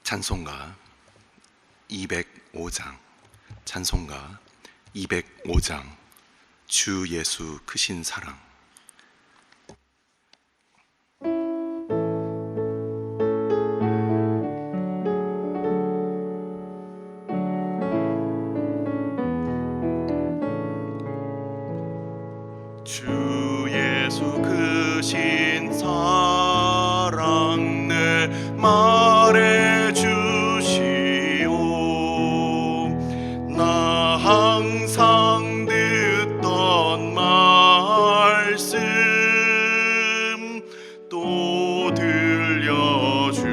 찬송가 205장 찬송가 205장 주 예수 크신 사랑. 주 예수 크신 사랑 내 말해 주시오. 나 항상 듣던 말씀 또 들려주시오.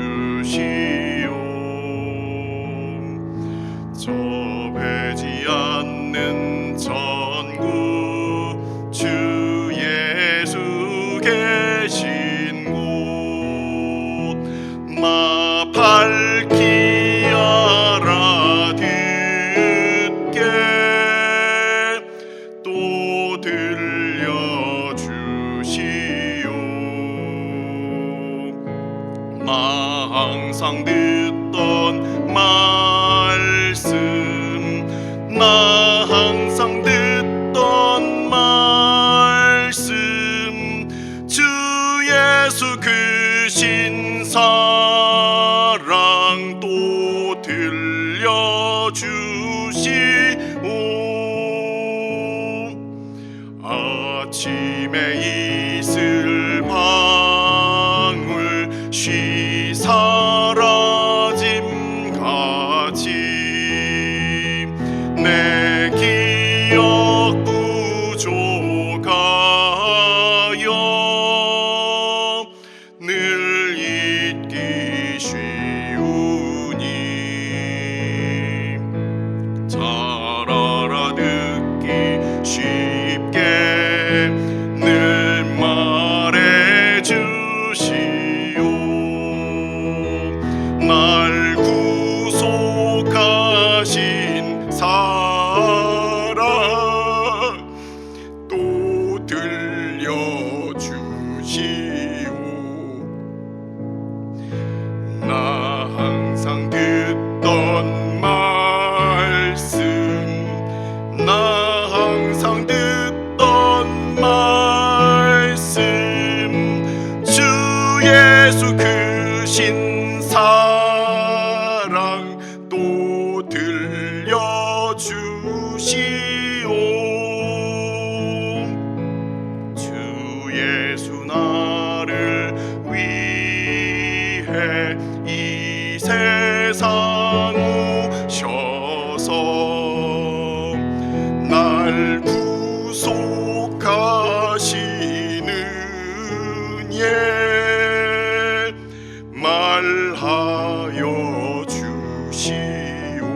좁지 않는 전구 주 예수 계신 곳 나 밝히 알아듣게 또 들려주시오. 나 항상 듣던 말씀 나 항상 듣던 말씀 주 예수 크신 사랑 또 들려주시오. 아침에 이슬 방울 쉬 사라짐 같이 내 기억 부족하여 늘 잊기 쉬우니 잘 알아듣기 쉽게 늘 말해 주시오. 날 구속하신 사랑 또 들려주시오. 나 항상 듣던 말씀 나 항상 듣던 말씀 주 예수 크신 사랑 또 들려주시오. 주 예수 나를 위해 이 세상 오셔서 날 구속하시는 예 말하여 주시오.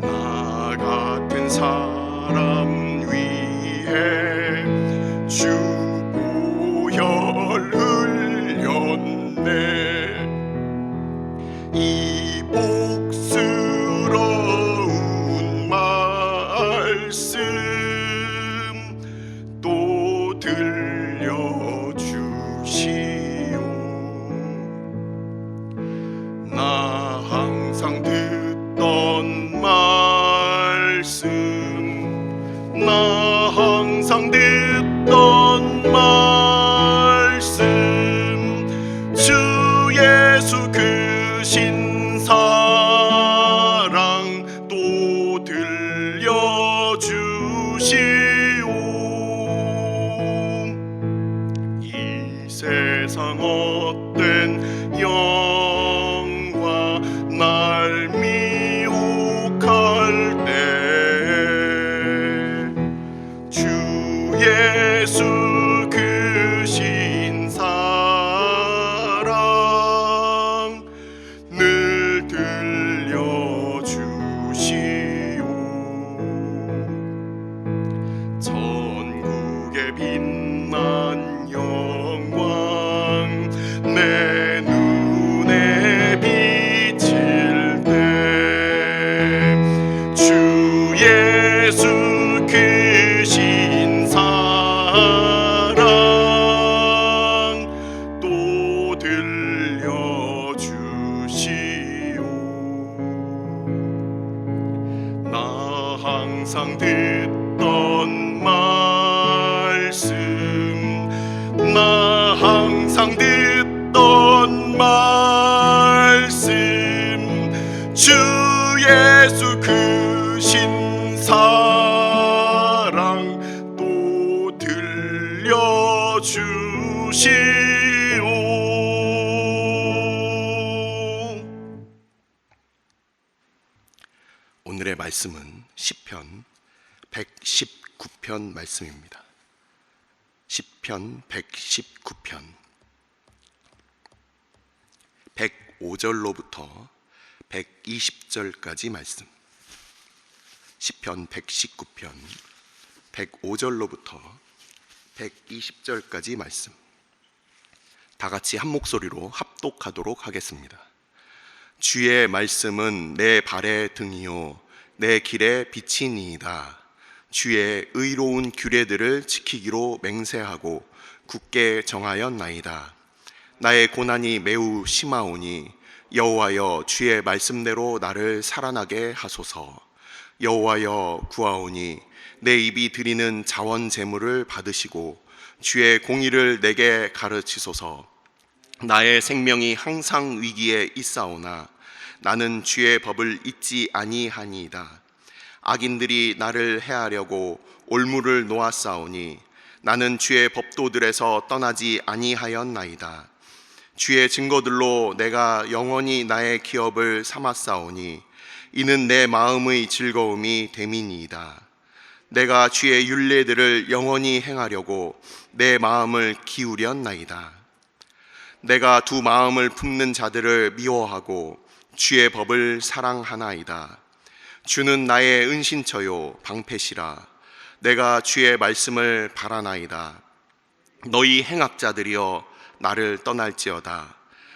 나 같은 사람 위해 주 보혈 흘렸네. 이 복스러운 말씀 또 들려주시오. 나 항상 듣던 말씀 나 항상 듣던 말씀 주 예수 크신 사랑 또 들려주시오. 이 세상 헛된 영화 날 미혹할 때 주 예수 크신 사랑 늘 들려주시오. 전국에 빛난 영광 내 눈에 말씀은 시편 119편 말씀입니다. 시편 119편 105절로부터 120절까지 말씀. 시편 119편 105절로부터 120절까지 말씀. 다 같이 한 목소리로 합독하도록 하겠습니다. 주의 말씀은 내 발의 등이요 내 길의 빛이니이다. 주의 의로운 규례들을 지키기로 맹세하고 굳게 정하였나이다. 나의 고난이 매우 심하오니 여호와여 주의 말씀대로 나를 살아나게 하소서. 여호와여 구하오니 내 입이 드리는 자원 제물을 받으시고 주의 공의를 내게 가르치소서. 나의 생명이 항상 위기에 있사오나 나는 주의 법을 잊지 아니하니이다. 악인들이 나를 해하려고 올무를 놓았사오니 나는 주의 법도들에서 떠나지 아니하였나이다. 주의 증거들로 내가 영원히 나의 기업을 삼았사오니 이는 내 마음의 즐거움이 됨이니이다. 내가 주의 율례들을 영원히 행하려고 내 마음을 기울였나이다. 내가 두 마음을 품는 자들을 미워하고 주의 법을 사랑하나이다. 주는 나의 은신처요 방패시라. 내가 주의 말씀을 바라나이다. 너희 행악자들이여 나를 떠날지어다.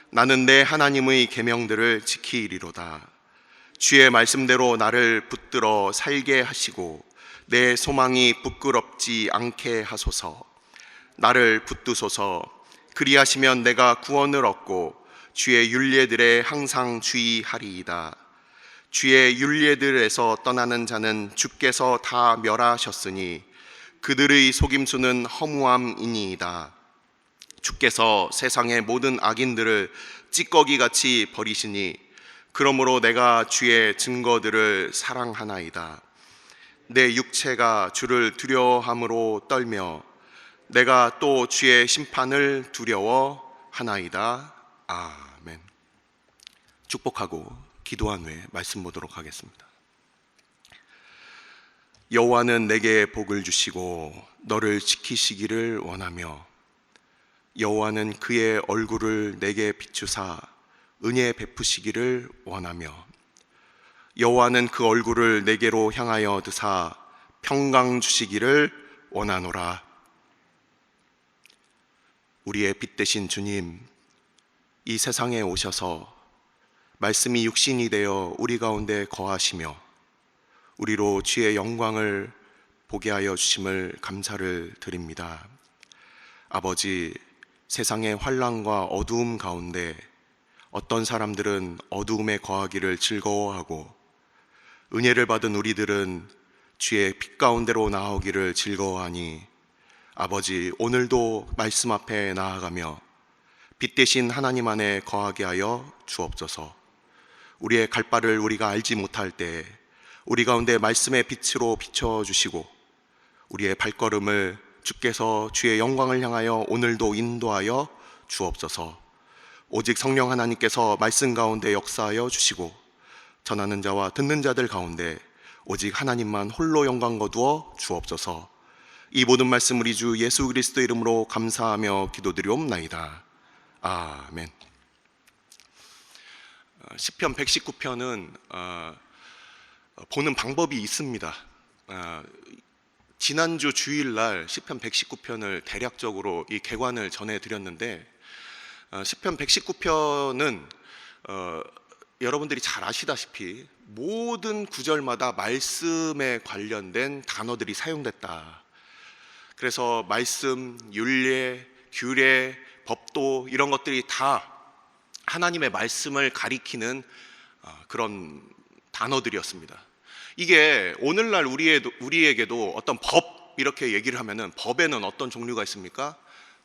나는 내 하나님의 계명들을 지키리로다. 주의 말씀대로 나를 붙들어 살게 하시고 내 소망이 부끄럽지 않게 하소서. 나를 붙드소서. 그리하시면 내가 구원을 얻고 주의 율례들에 항상 주의하리이다. 주의 율례들에서 떠나는 자는 주께서 다 멸하셨으니 그들의 속임수는 허무함이니이다. 주께서 세상의 모든 악인들을 찌꺼기같이 버리시니 그러므로 내가 주의 증거들을 사랑하나이다. 내 육체가 주를 두려워함으로 떨며 내가 또 주의 심판을 두려워하나이다. 아멘. 축복하고 기도한 후에 말씀 보도록 하겠습니다. 여호와는 내게 복을 주시고 너를 지키시기를 원하며 여호와는 그의 얼굴을 내게 비추사 은혜 베푸시기를 원하며 여호와는 그 얼굴을 내게로 향하여 드사 평강 주시기를 원하노라. 우리의 빛 되신 주님, 이 세상에 오셔서 말씀이 육신이 되어 우리 가운데 거하시며 우리로 주의 영광을 보게 하여 주심을 감사를 드립니다. 아버지, 세상의 환난과 어두움 가운데 어떤 사람들은 어두움에 거하기를 즐거워하고 은혜를 받은 우리들은 주의 빛 가운데로 나오기를 즐거워하니 아버지, 오늘도 말씀 앞에 나아가며 빛 대신 하나님 안에 거하게 하여 주옵소서. 우리의 갈 바를 우리가 알지 못할 때 우리 가운데 말씀의 빛으로 비춰주시고 우리의 발걸음을 주께서 주의 영광을 향하여 오늘도 인도하여 주옵소서. 오직 성령 하나님께서 말씀 가운데 역사하여 주시고 전하는 자와 듣는 자들 가운데 오직 하나님만 홀로 영광 거두어 주옵소서. 이 모든 말씀 우리 주 예수 그리스도 이름으로 감사하며 기도드리옵나이다. 아멘. 시편 119편은 보는 방법이 있습니다. 지난주 주일날 시편 119편을 대략적으로 이 개관을 전해드렸는데 시편 119편은 여러분들이 잘 아시다시피 모든 구절마다 말씀에 관련된 단어들이 사용됐다. 그래서 말씀, 율례, 규례, 법도 이런 것들이 다 하나님의 말씀을 가리키는 그런 단어들이었습니다. 이게 오늘날 우리에게도 어떤 법 이렇게 얘기를 하면은 법에는 어떤 종류가 있습니까?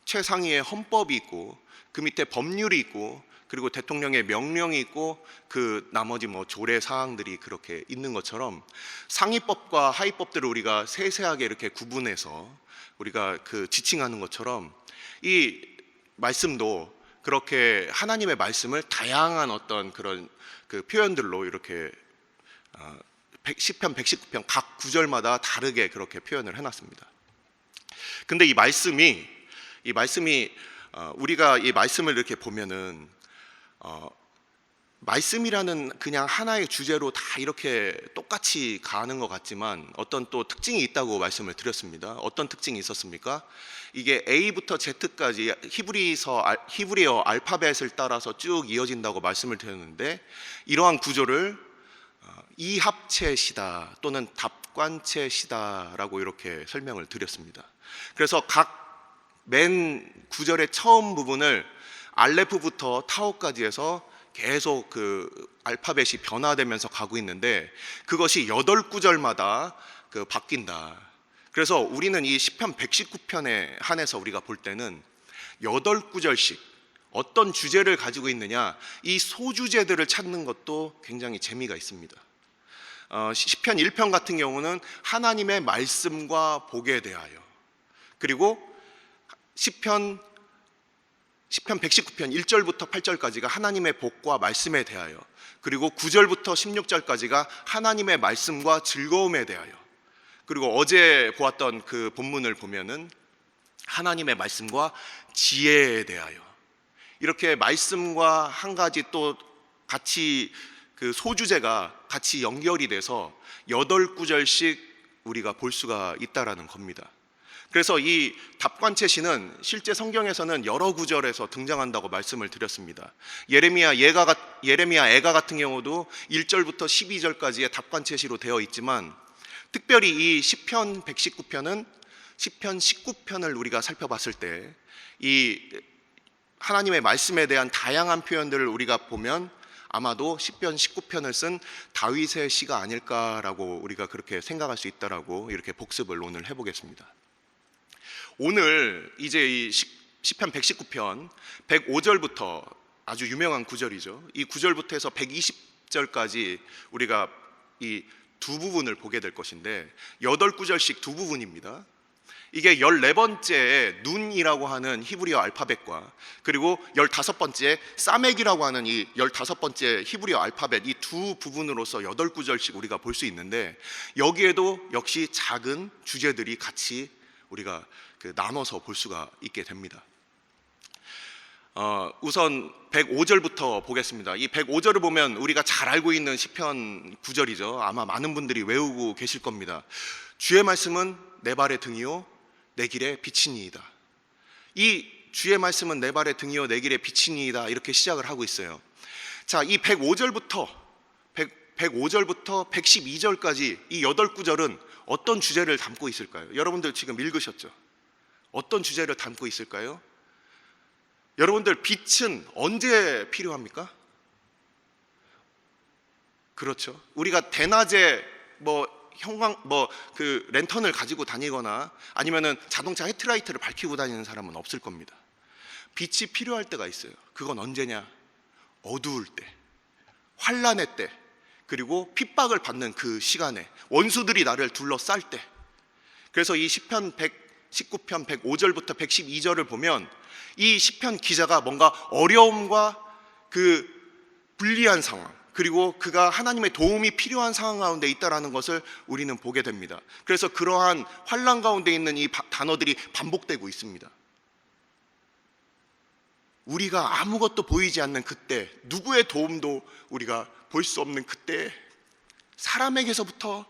최상위의 헌법이 있고 그 밑에 법률이 있고 그리고 대통령의 명령이 있고 그 나머지 조례 사항들이 그렇게 있는 것처럼 상위법과 하위법들을 우리가 세세하게 이렇게 구분해서 우리가 그 지칭하는 것처럼 이 말씀도 그렇게 하나님의 말씀을 다양한 어떤 그런 그 표현들로 이렇게 시편 119편 각 구절마다 다르게 그렇게 표현을 해놨습니다. 근데 이 말씀이 우리가 이 말씀을 이렇게 보면은 말씀이라는 그냥 하나의 주제로 다 이렇게 똑같이 가는 것 같지만 어떤 또 특징이 있다고 말씀을 드렸습니다. 어떤 특징이 있었습니까? 이게 A부터 Z까지 히브리어 알파벳을 따라서 쭉 이어진다고 말씀을 드렸는데, 이러한 구조를 이합체시다 또는 답관체시다라고 이렇게 설명을 드렸습니다. 그래서 각 맨 구절의 처음 부분을 알레프부터 타오까지 해서 계속 그 알파벳이 변화되면서 가고 있는데, 그것이 8구절마다 바뀐다. 그래서 우리는 이 시편 119편에 한해서 우리가 볼 때는 8구절씩 어떤 주제를 가지고 있느냐, 이 소주제들을 찾는 것도 굉장히 재미가 있습니다. 시편 1편 같은 경우는 하나님의 말씀과 복에 대하여, 그리고 시편 119편 1절부터 8절까지가 하나님의 복과 말씀에 대하여, 그리고 9절부터 16절까지가 하나님의 말씀과 즐거움에 대하여, 그리고 어제 보았던 그 본문을 보면은 하나님의 말씀과 지혜에 대하여, 이렇게 말씀과 한 가지 또 같이 그 소주제가 같이 연결이 돼서 8구절씩 우리가 볼 수가 있다라는 겁니다. 그래서 이 답관체시는 실제 성경에서는 여러 구절에서 등장한다고 말씀을 드렸습니다. 예레미야 애가 같은 경우도 1절부터 12절까지의 답관체시로 되어 있지만, 특별히 이 시편 119편은 시편 19편을 우리가 살펴봤을 때 이 하나님의 말씀에 대한 다양한 표현들을 우리가 보면 아마도 시편 19편을 쓴 다윗의 시가 아닐까라고 우리가 그렇게 생각할 수 있다라고 이렇게 복습을 오늘 해보겠습니다. 오늘 이제 이 시편 119편 105절부터 아주 유명한 구절이죠. 이 구절부터 해서 120절까지 우리가 이 두 부분을 보게 될 것인데, 8구절씩 두 부분입니다. 이게 14번째 눈이라고 하는 히브리어 알파벳과, 그리고 15번째 사멕이라고 하는 이 15번째 히브리어 알파벳, 이 두 부분으로서 8구절씩 우리가 볼 수 있는데, 여기에도 역시 작은 주제들이 같이 우리가 나눠서 볼 수가 있게 됩니다. 우선 105절부터 보겠습니다. 이 105절을 보면 우리가 잘 알고 있는 시편 구절이죠. 아마 많은 분들이 외우고 계실 겁니다. 주의 말씀은 내 발의 등이요 내 길의 빛이니이다. 이 주의 말씀은 내 발의 등이요 내 길의 빛이니이다, 이렇게 시작을 하고 있어요. 자, 이 105절부터 112절까지 이 8구절은 어떤 주제를 담고 있을까요? 여러분들 지금 읽으셨죠? 어떤 주제를 담고 있을까요? 여러분들, 빛은 언제 필요합니까? 그렇죠. 우리가 대낮에 랜턴을 가지고 다니거나 아니면은 자동차 헤드라이트를 밝히고 다니는 사람은 없을 겁니다. 빛이 필요할 때가 있어요. 그건 언제냐? 어두울 때, 환난의 때, 그리고 핍박을 받는 그 시간에, 원수들이 나를 둘러쌀 때. 그래서 이 시편 119편 105절부터 112절을 보면 이 시편 기자가 뭔가 어려움과 그 불리한 상황, 그리고 그가 하나님의 도움이 필요한 상황 가운데 있다라는 것을 우리는 보게 됩니다. 그래서 그러한 환난 가운데 있는 이 단어들이 반복되고 있습니다. 우리가 아무것도 보이지 않는 그때, 누구의 도움도 우리가 볼 수 없는 그때, 사람에게서부터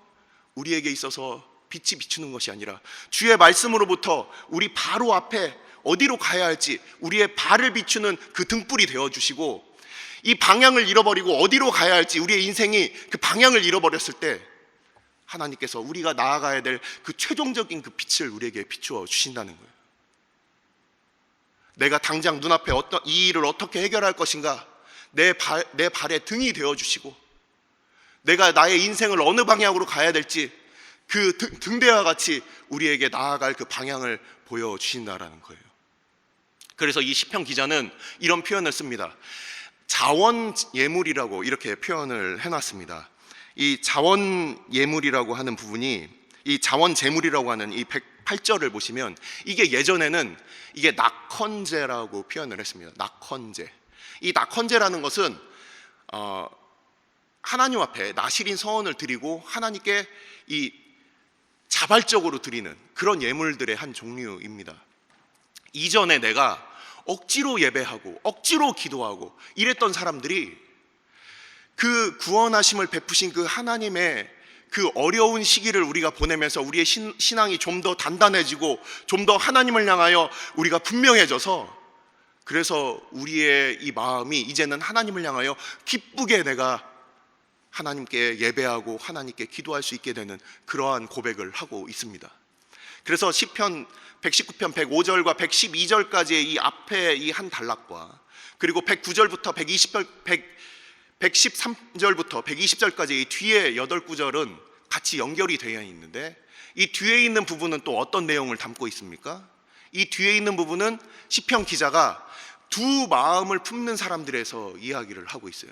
우리에게 있어서 빛이 비추는 것이 아니라 주의 말씀으로부터 우리 바로 앞에 어디로 가야 할지 우리의 발을 비추는 그 등불이 되어주시고, 이 방향을 잃어버리고 어디로 가야 할지 우리의 인생이 그 방향을 잃어버렸을 때 하나님께서 우리가 나아가야 될 그 최종적인 그 빛을 우리에게 비추어 주신다는 거예요. 내가 당장 눈앞에 이 일을 어떻게 해결할 것인가, 내 발의 등이 되어주시고, 내가 나의 인생을 어느 방향으로 가야 될지 그 등대와 같이 우리에게 나아갈 그 방향을 보여주신다라는 거예요. 그래서 이 시편 기자는 이런 표현을 씁니다. 자원 예물이라고 이렇게 표현을 해놨습니다. 이 자원 예물이라고 하는 부분이, 이 자원 제물이라고 하는 이 108절을 보시면, 이게 예전에는 이게 낙헌제라고 표현을 했습니다. 낙헌제. 이 낙헌제라는 것은 하나님 앞에 나실인 서원을 드리고 하나님께 이 자발적으로 드리는 그런 예물들의 한 종류입니다. 이전에 내가 억지로 예배하고 억지로 기도하고 이랬던 사람들이 그 구원하심을 베푸신 그 하나님의 그 어려운 시기를 우리가 보내면서 우리의 신앙이 좀 더 단단해지고 좀 더 하나님을 향하여 우리가 분명해져서, 그래서 우리의 이 마음이 이제는 하나님을 향하여 기쁘게 내가 하나님께 예배하고 하나님께 기도할 수 있게 되는 그러한 고백을 하고 있습니다. 그래서 시편 119편 105절과 112절까지의 이 앞에 이 한 단락과 그리고 109절부터 113절부터 120절까지 이 뒤에 8구절은 같이 연결이 되어 있는데, 이 뒤에 있는 부분은 또 어떤 내용을 담고 있습니까? 이 뒤에 있는 부분은 시편 기자가 두 마음을 품는 사람들에서 이야기를 하고 있어요.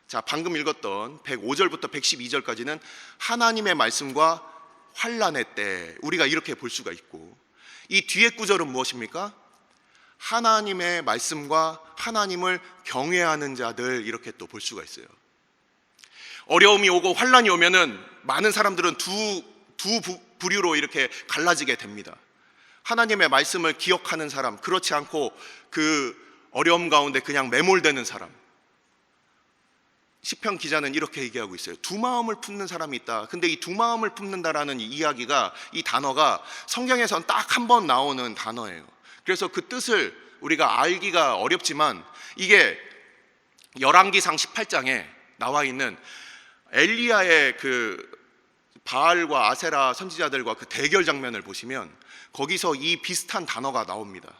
자, 방금 읽었던 105절부터 112절까지는 하나님의 말씀과 환난의 때, 우리가 이렇게 볼 수가 있고, 이 뒤에 구절은 무엇입니까? 하나님의 말씀과 하나님을 경외하는 자들, 이렇게 또 볼 수가 있어요. 어려움이 오고 환난이 오면은 많은 사람들은 두 부류로 이렇게 갈라지게 됩니다. 하나님의 말씀을 기억하는 사람, 그렇지 않고 그 어려움 가운데 그냥 매몰되는 사람. 시편 기자는 이렇게 얘기하고 있어요. 두 마음을 품는 사람이 있다. 근데 이 두 마음을 품는다라는 이야기가, 이 단어가 성경에선 딱 한 번 나오는 단어예요. 그래서 그 뜻을 우리가 알기가 어렵지만, 이게 열왕기상 18장에 나와 있는 엘리야의 그 바알과 아세라 선지자들과 그 대결 장면을 보시면 거기서 이 비슷한 단어가 나옵니다.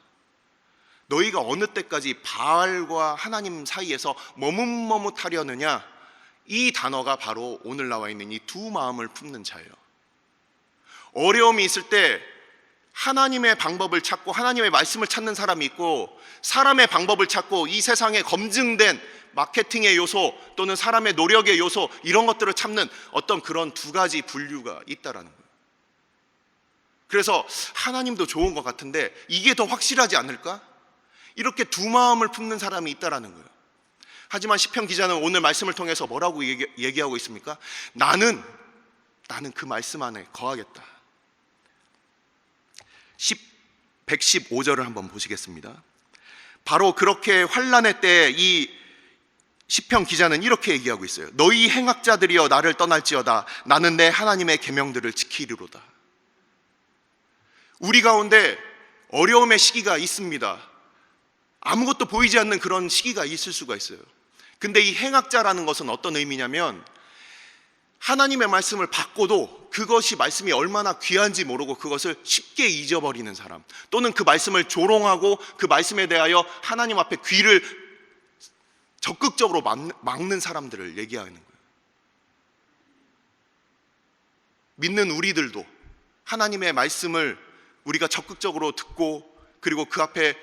너희가 어느 때까지 바알과 하나님 사이에서 머뭇머뭇하려느냐, 이 단어가 바로 오늘 나와 있는 이 두 마음을 품는 자예요. 어려움이 있을 때 하나님의 방법을 찾고 하나님의 말씀을 찾는 사람이 있고, 사람의 방법을 찾고 이 세상에 검증된 마케팅의 요소 또는 사람의 노력의 요소, 이런 것들을 찾는 어떤 그런 두 가지 분류가 있다라는 거예요. 그래서 하나님도 좋은 것 같은데 이게 더 확실하지 않을까? 이렇게 두 마음을 품는 사람이 있다라는 거예요. 하지만 시편 기자는 오늘 말씀을 통해서 뭐라고 얘기하고 있습니까? 나는 그 말씀 안에 거하겠다. 115절을 한번 보시겠습니다. 바로 그렇게 환난의 때 이 시편 기자는 이렇게 얘기하고 있어요. 너희 행악자들이여 나를 떠날지어다. 나는 내 하나님의 계명들을 지키리로다. 우리 가운데 어려움의 시기가 있습니다. 아무것도 보이지 않는 그런 시기가 있을 수가 있어요. 근데 이 행악자라는 것은 어떤 의미냐면, 하나님의 말씀을 받고도 그것이 말씀이 얼마나 귀한지 모르고 그것을 쉽게 잊어버리는 사람, 또는 그 말씀을 조롱하고 그 말씀에 대하여 하나님 앞에 귀를 적극적으로 막는 사람들을 얘기하는 거예요. 믿는 우리들도 하나님의 말씀을 우리가 적극적으로 듣고 그리고 그 앞에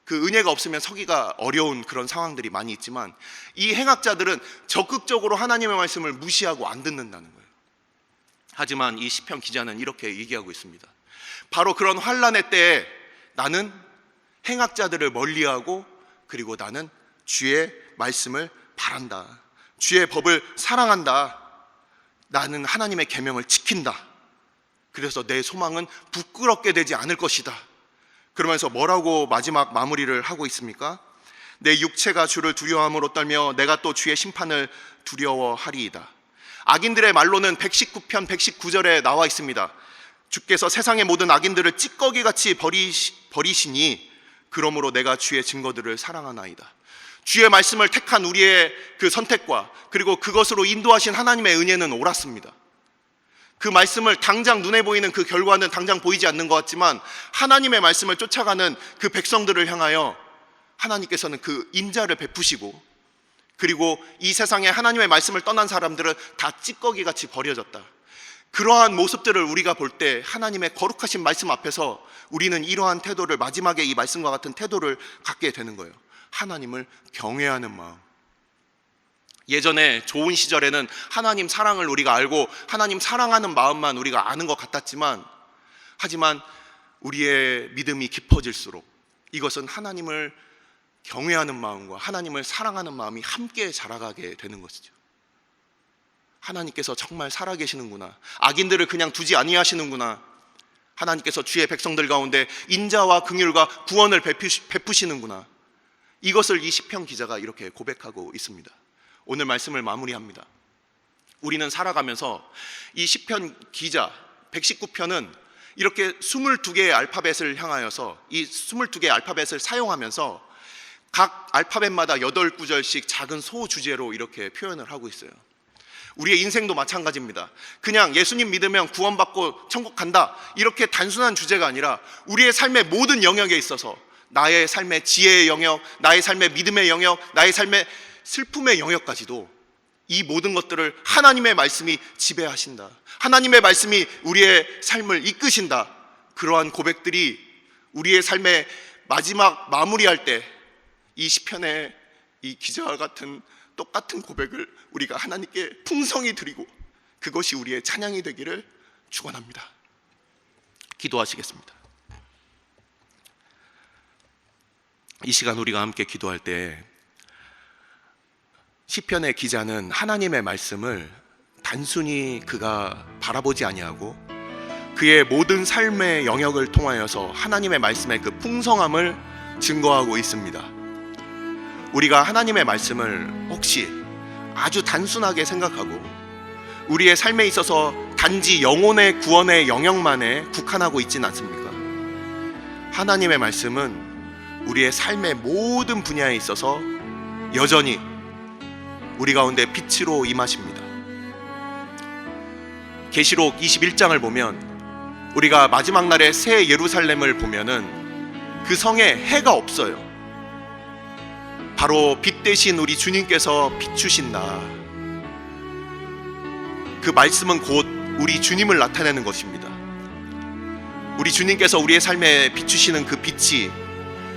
그 은혜가 없으면 서기가 어려운 그런 상황들이 많이 있지만, 이 행악자들은 적극적으로 하나님의 말씀을 무시하고 안 듣는다는 거예요. 하지만 이 시편 기자는 이렇게 얘기하고 있습니다. 바로 그런 환난의 때에 나는 행악자들을 멀리하고, 그리고 나는 주의 말씀을 바란다. 주의 법을 사랑한다. 나는 하나님의 계명을 지킨다. 그래서 내 소망은 부끄럽게 되지 않을 것이다. 그러면서 뭐라고 마지막 마무리를 하고 있습니까? 내 육체가 주를 두려워함으로 떨며 내가 또 주의 심판을 두려워하리이다. 악인들의 말로는 119편 119절에 나와 있습니다. 주께서 세상의 모든 악인들을 찌꺼기같이 버리시니 그러므로 내가 주의 증거들을 사랑하나이다. 주의 말씀을 택한 우리의 그 선택과 그리고 그것으로 인도하신 하나님의 은혜는 옳았습니다. 그 말씀을 당장 눈에 보이는 그 결과는 당장 보이지 않는 것 같지만, 하나님의 말씀을 쫓아가는 그 백성들을 향하여 하나님께서는 그 인자를 베푸시고, 그리고 이 세상에 하나님의 말씀을 떠난 사람들은 다 찌꺼기같이 버려졌다. 그러한 모습들을 우리가 볼 때 하나님의 거룩하신 말씀 앞에서 우리는 이러한 태도를, 마지막에 이 말씀과 같은 태도를 갖게 되는 거예요. 하나님을 경외하는 마음. 예전에 좋은 시절에는 하나님 사랑을 우리가 알고 하나님 사랑하는 마음만 우리가 아는 것 같았지만, 하지만 우리의 믿음이 깊어질수록 이것은 하나님을 경외하는 마음과 하나님을 사랑하는 마음이 함께 자라가게 되는 것이죠. 하나님께서 정말 살아계시는구나, 악인들을 그냥 두지 아니하시는구나, 하나님께서 주의 백성들 가운데 인자와 긍휼과 구원을 베푸시는구나, 이것을 이 시편 기자가 이렇게 고백하고 있습니다. 오늘 말씀을 마무리합니다. 우리는 살아가면서 이 시편 기자 119편은 이렇게 22개의 알파벳을 향하여서 이 22개의 알파벳을 사용하면서 각 알파벳마다 8구절씩 작은 소주제로 이렇게 표현을 하고 있어요. 우리의 인생도 마찬가지입니다. 그냥 예수님 믿으면 구원받고 천국 간다, 이렇게 단순한 주제가 아니라 우리의 삶의 모든 영역에 있어서 나의 삶의 지혜의 영역, 나의 삶의 믿음의 영역, 나의 삶의 슬픔의 영역까지도 이 모든 것들을 하나님의 말씀이 지배하신다, 하나님의 말씀이 우리의 삶을 이끄신다, 그러한 고백들이 우리의 삶의 마지막 마무리할 때 이 시편의 이 기자와 같은 똑같은 고백을 우리가 하나님께 풍성히 드리고 그것이 우리의 찬양이 되기를 축원합니다. 기도하시겠습니다. 이 시간 우리가 함께 기도할 때 시편의 기자는 하나님의 말씀을 단순히 그가 바라보지 아니하고 그의 모든 삶의 영역을 통하여서 하나님의 말씀의 그 풍성함을 증거하고 있습니다. 우리가 하나님의 말씀을 혹시 아주 단순하게 생각하고 우리의 삶에 있어서 단지 영혼의 구원의 영역만에 국한하고 있지는 않습니까? 하나님의 말씀은 우리의 삶의 모든 분야에 있어서 여전히 우리 가운데 빛으로 임하십니다. 계시록 21장을 보면 우리가 마지막 날의 새 예루살렘을 보면은 그 성에 해가 없어요. 바로 빛 대신 우리 주님께서 비추신다. 그 말씀은 곧 우리 주님을 나타내는 것입니다. 우리 주님께서 우리의 삶에 비추시는 그 빛이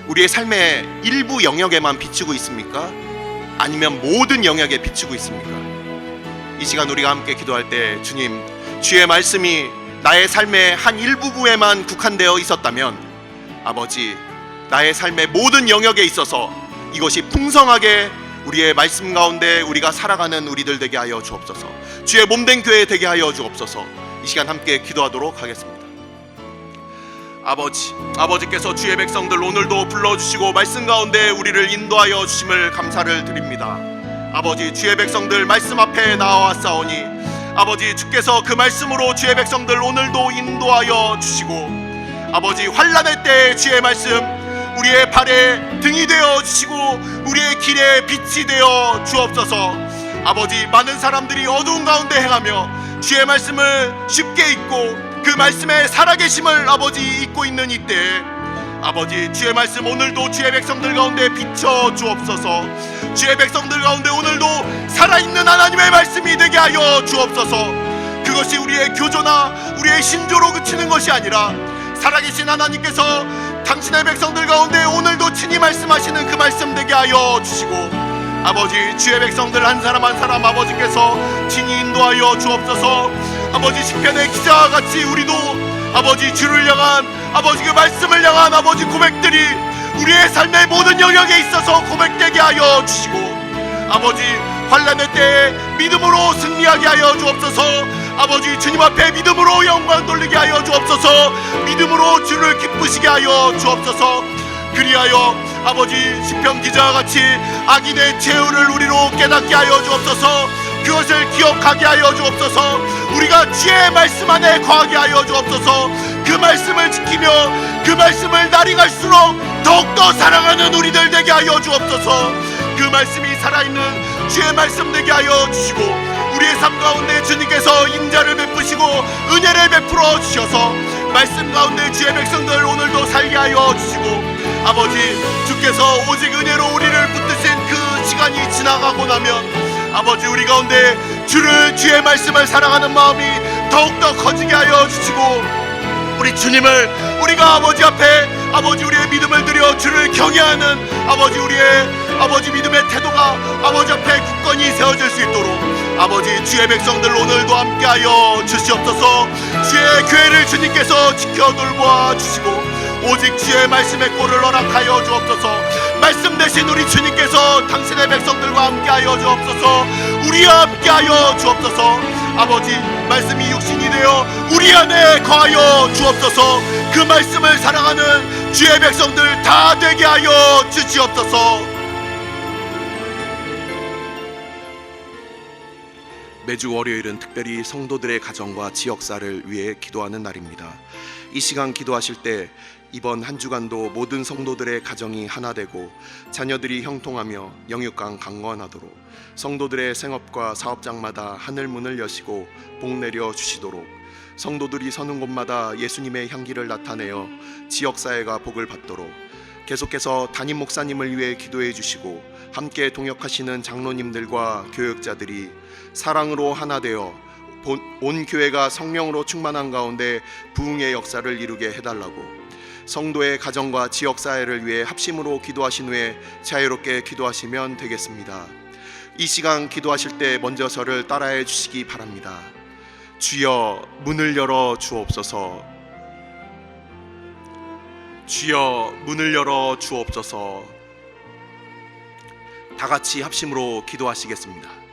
우리의 삶의 일부 영역에만 비추고 있습니까? 아니면 모든 영역에 비추고 있습니까? 이 시간 우리가 함께 기도할 때 주님, 주의 말씀이 나의 삶의 한 일부분에만 국한되어 있었다면 아버지, 나의 삶의 모든 영역에 있어서 이것이 풍성하게 우리의 말씀 가운데 우리가 살아가는 우리들 되게 하여 주옵소서. 주의 몸된 교회 되게 하여 주옵소서. 이 시간 함께 기도하도록 하겠습니다. 아버지께서 주의 백성들 오늘도 불러주시고 말씀 가운데 우리를 인도하여 주심을 감사를 드립니다. 아버지, 주의 백성들 말씀 앞에 나와왔사오니 아버지, 주께서 그 말씀으로 주의 백성들 오늘도 인도하여 주시고 아버지, 환난의 때에 주의 말씀 우리의 발에 등이 되어 주시고 우리의 길에 빛이 되어 주옵소서. 아버지, 많은 사람들이 어두운 가운데 행하며 주의 말씀을 쉽게 잊고 그 말씀의 살아계심을 아버지 잊고 있는 이때 아버지, 주의 말씀 오늘도 주의 백성들 가운데 비춰 주옵소서. 주의 백성들 가운데 오늘도 살아있는 하나님의 말씀이 되게 하여 주옵소서. 그것이 우리의 교조나 우리의 신조로 그치는 것이 아니라 살아계신 하나님께서 당신의 백성들 가운데 오늘도 친히 말씀하시는 그 말씀 되게 하여 주시고 아버지, 주의 백성들 한 사람 한 사람 아버지께서 친히 인도하여 주옵소서. 아버지, 시편의 기자와 같이 우리도 아버지 주를 향한 아버지 그 말씀을 향한 아버지 고백들이 우리의 삶의 모든 영역에 있어서 고백되게 하여 주시고 아버지, 환난의 때에 믿음으로 승리하게 하여 주옵소서. 아버지, 주님 앞에 믿음으로 영광 돌리게 하여 주옵소서. 믿음으로 주를 기쁘시게 하여 주옵소서. 그리하여 아버지, 시편 기자와 같이 악인의 죄를 우리로 깨닫게 하여 주옵소서. 그것을 기억하게 하여 주옵소서. 우리가 주의 말씀 안에 거하게 하여 주옵소서. 그 말씀을 지키며 그 말씀을 날이 갈수록 더욱더 사랑하는 우리들 되게 하여 주옵소서. 그 말씀이 살아있는 주의 말씀 되게 하여 주시고 우리의 삶 가운데 주님께서 인자를 베푸시고 은혜를 베풀어 주셔서 말씀 가운데 주의 백성들 오늘도 살게 하여 주시고 아버지, 주께서 오직 은혜로 우리를 붙드신 그 시간이 지나가고 나면 아버지, 우리 가운데 주의 말씀을 사랑하는 마음이 더욱더 커지게 하여 주시고 우리 주님을 우리가 아버지 앞에 아버지 우리의 믿음을 드려 주를 경외하는 아버지 우리의 아버지 믿음의 태도가 아버지 앞에 굳건히 세워질 수 있도록 아버지, 주의 백성들 오늘도 함께하여 주시옵소서. 주의 교회를 주님께서 지켜 돌보아 주시고 오직 주의 말씀의 꼴을 허락하여 주옵소서. 말씀 대신 우리 주님께서 당신의 백성들과 함께하여 주옵소서. 우리와 함께하여 주옵소서. 아버지, 말씀이 육신이 되어 우리 안에 거하여 주옵소서. 그 말씀을 사랑하는 주의 백성들 다 되게 하여 주시옵소서. 매주 월요일은 특별히 성도들의 가정과 지역사를 위해 기도하는 날입니다. 이 시간 기도하실 때 이번 한 주간도 모든 성도들의 가정이 하나 되고 자녀들이 형통하며 영육간 강건하도록 성도들의 생업과 사업장마다 하늘 문을 여시고 복 내려 주시도록 성도들이 서는 곳마다 예수님의 향기를 나타내어 지역사회가 복을 받도록 계속해서 담임 목사님을 위해 기도해 주시고 함께 동역하시는 장로님들과 교역자들이 사랑으로 하나 되어 온 교회가 성령으로 충만한 가운데 부흥의 역사를 이루게 해달라고 성도의 가정과 지역사회를 위해 합심으로 기도하신 후에 자유롭게 기도하시면 되겠습니다. 이 시간 기도하실 때 먼저 저를 따라해 주시기 바랍니다. 주여 문을 열어 주옵소서. 주여 문을 열어 주옵소서. 다 같이 합심으로 기도하시겠습니다.